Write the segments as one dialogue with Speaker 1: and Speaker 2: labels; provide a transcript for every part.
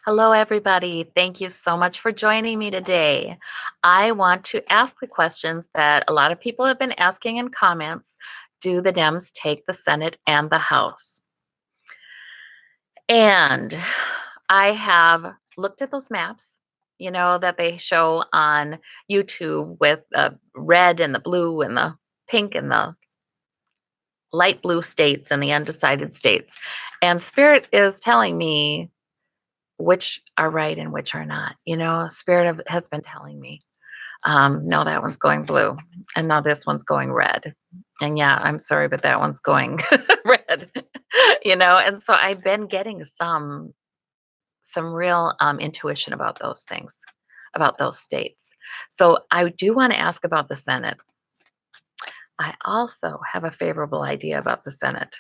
Speaker 1: Hello, everybody. Thank you so much for joining me today. I want to ask the questions that a lot of people have been asking in comments. Do the Dems take the Senate and the House? And I have looked at those maps, that they show on YouTube with the red and the blue and the pink and the light blue states and the undecided states. And Spirit is telling me which are right and which are not. Has been telling me, no, that one's going blue, and now this one's going red. And yeah, I'm sorry, but that one's going red. And so I've been getting some real intuition about those things, about those states. So I do want to ask about the Senate. I also have a favorable idea about the Senate.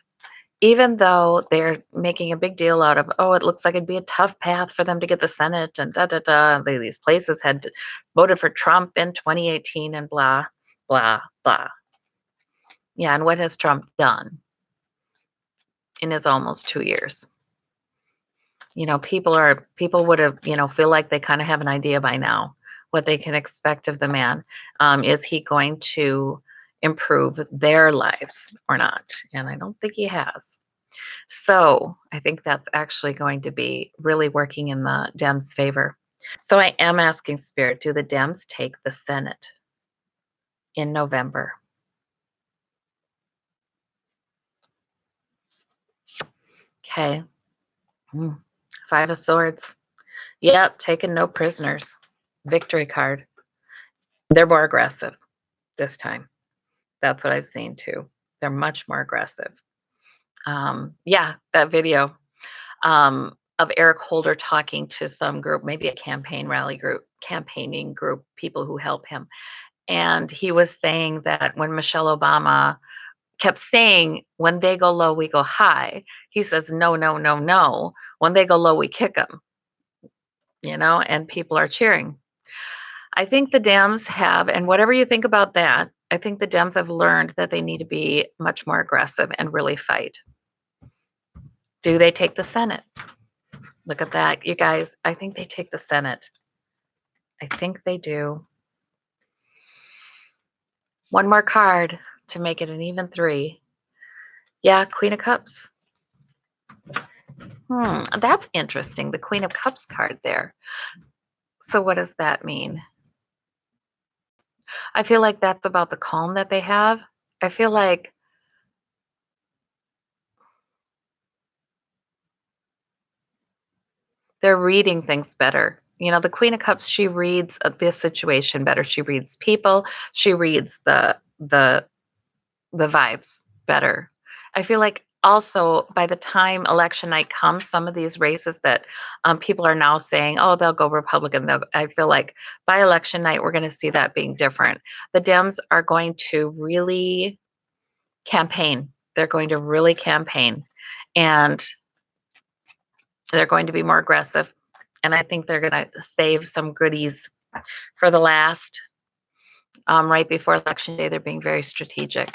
Speaker 1: Even though they're making a big deal out of, oh, it looks like it'd be a tough path for them to get the Senate and da da da. These places had voted for Trump in 2018 and blah, blah, blah. Yeah, and what has Trump done in his almost 2 years? People would have, feel like they kind of have an idea by now what they can expect of the man. Is he going to improve their lives or not? And I don't think he has. So I think that's actually going to be really working in the Dems' favor. So I am asking Spirit, do the Dems take the Senate in November? Okay. Five of Swords. Yep, taking no prisoners. Victory card. They're more aggressive this time. That's what I've seen too. They're much more aggressive. Yeah, that video of Eric Holder talking to some group, maybe a campaigning group, people who help him. And he was saying that when Michelle Obama kept saying, when they go low, we go high, he says, no, no, no, no. When they go low, we kick them, and people are cheering. I think the Dems have, and whatever you think about that, I think the Dems have learned that they need to be much more aggressive and really fight. Do they take the Senate? Look at that, you guys. I think they take the Senate. I think they do. One more card to make it an even 3. Yeah, Queen of Cups. That's interesting. The Queen of Cups card there. So what does that mean? I feel like that's about the calm that they have. I feel like they're reading things better. The Queen of Cups, she reads this situation better. She reads people. She reads the vibes better. I feel like also by the time election night comes, some of these races that people are now saying, oh, they'll go Republican. I feel like by election night, we're going to see that being different. The Dems are going to really campaign. They're going to really campaign. And they're going to be more aggressive. And I think they're going to save some goodies for the last, right before election day. They're being very strategic.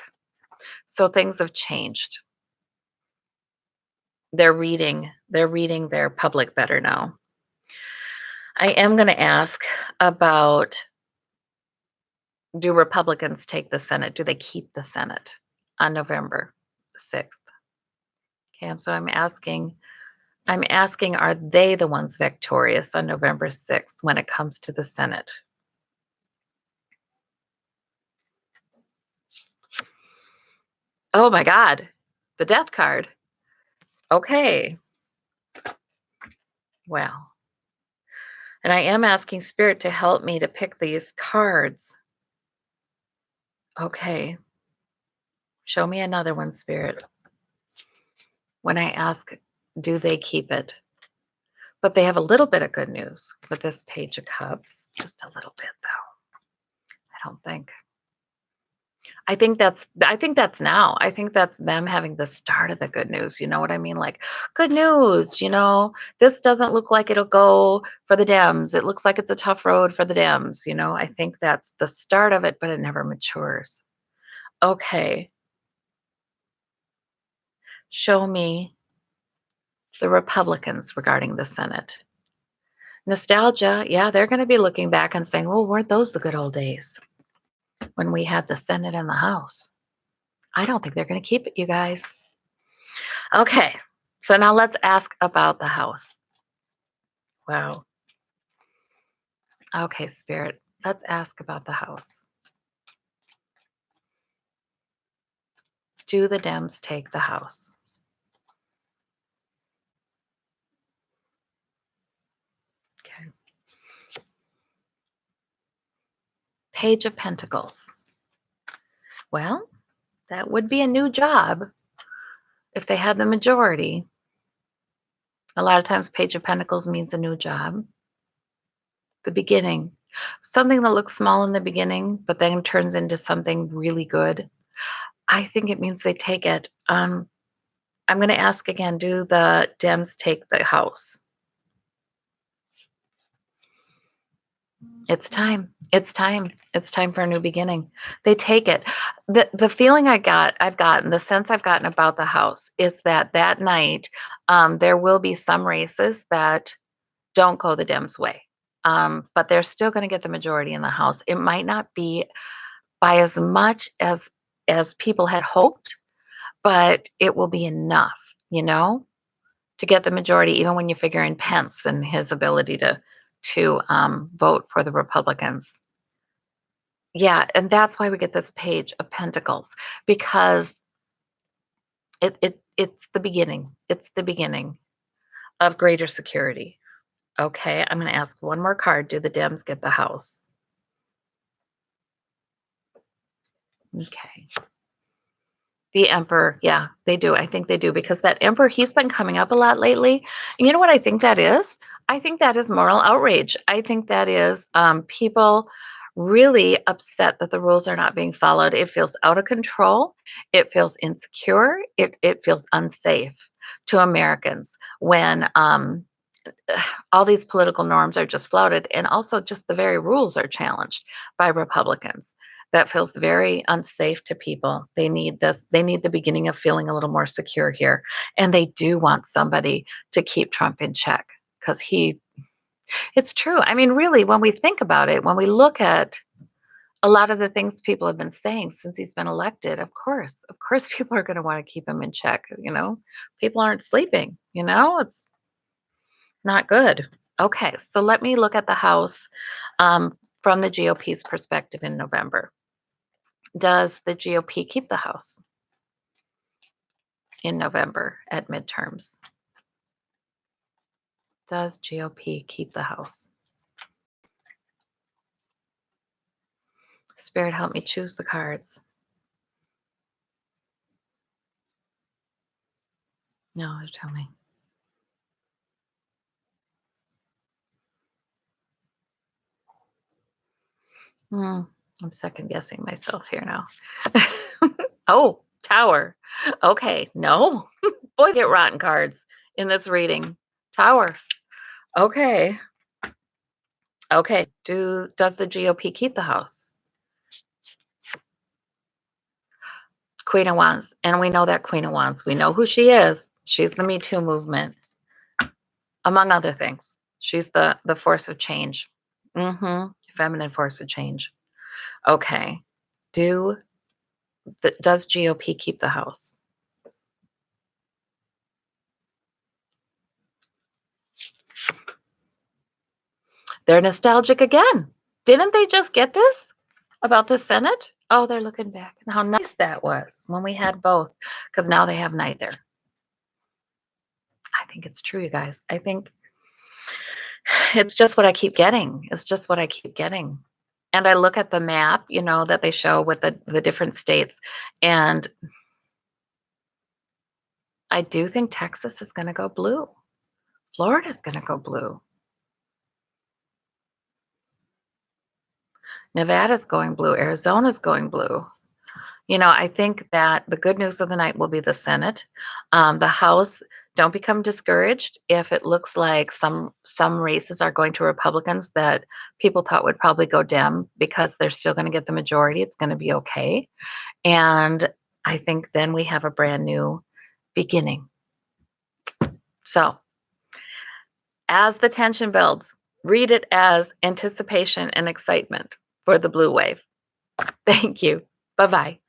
Speaker 1: So things have changed. They're reading their public better now. I am going to ask about, do Republicans take the Senate? Do they keep the Senate on November 6th? Okay, so I'm asking, are they the ones victorious on November 6th when it comes to the Senate? Oh my God, the death card. Okay. Well, and I am asking Spirit to help me to pick these cards. Okay. Show me another one, Spirit. When I ask, do they keep it? But they have a little bit of good news with this Page of Cups. Just a little bit, though. I don't think. I think that's now. I think that's them having the start of the good news. You know what I mean? Like, good news, this doesn't look like it'll go for the Dems. It looks like it's a tough road for the Dems. I think that's the start of it, but it never matures. Okay. Show me the Republicans regarding the Senate. Nostalgia, yeah, they're going to be looking back and saying, "Well, weren't those the good old days when we had the Senate and the House?" I don't think they're going to keep it, you guys. Okay, so now let's ask about the House. Wow. Okay, Spirit, let's ask about the House. Do the Dems take the House? Okay. Page of Pentacles. Well, that would be a new job if they had the majority. A lot of times, Page of Pentacles means a new job. The beginning. Something that looks small in the beginning, but then turns into something really good. I think it means they take it. I'm going to ask again, do the Dems take the House? It's time. It's time. It's time for a new beginning. They take it. The feeling I've gotten, the sense I've gotten about the House is that that night, there will be some races that don't go the Dems' way. But they're still going to get the majority in the House. It might not be by as much as people had hoped, but it will be enough, to get the majority, even when you figure in Pence and his ability to vote for the Republicans. Yeah, and that's why we get this Page of Pentacles, because it's the beginning. It's the beginning of greater security. Okay, I'm going to ask one more card. Do the Dems get the House? Okay. The Emperor, yeah, they do. I think they do, because that Emperor, he's been coming up a lot lately. And you know what I think that is? I think that is moral outrage. I think that is people really upset that the rules are not being followed. It feels out of control. It feels insecure. It feels unsafe to Americans when all these political norms are just flouted, and also just the very rules are challenged by Republicans. That feels very unsafe to people. They need this. They need the beginning of feeling a little more secure here. And they do want somebody to keep Trump in check, because it's true. I mean, really, when we think about it, when we look at a lot of the things people have been saying since he's been elected, of course, people are going to want to keep him in check. People aren't sleeping, it's not good. Okay, so let me look at the House from the GOP's perspective in November. Does the GOP keep the House in November at midterms? Does GOP keep the House? Spirit, help me choose the cards. No, tell me. Hmm, I'm second guessing myself here now. Oh, Tower. Okay, no. Boy, get rotten cards in this reading. Tower. Okay. Okay. Does the GOP keep the House? Queen of Wands. And we know that Queen of Wands. We know who she is. She's the Me Too movement, among other things. She's the force of change. Feminine force of change. Okay. Does GOP keep the House? They're nostalgic again. Didn't they just get this about the Senate? Oh, they're looking back and how nice that was when we had both, because now they have neither. I think it's true, you guys. I think it's just what I keep getting. It's just what I keep getting. And I look at the map, that they show with the different states, and I do think Texas is going to go blue. Florida's going to go blue. Nevada's going blue. Arizona's going blue. I think that the good news of the night will be the Senate. The House, don't become discouraged if it looks like some races are going to Republicans that people thought would probably go Dem, because they're still going to get the majority. It's going to be okay. And I think then we have a brand new beginning. So as the tension builds, read it as anticipation and excitement for the blue wave. Thank you. Bye bye.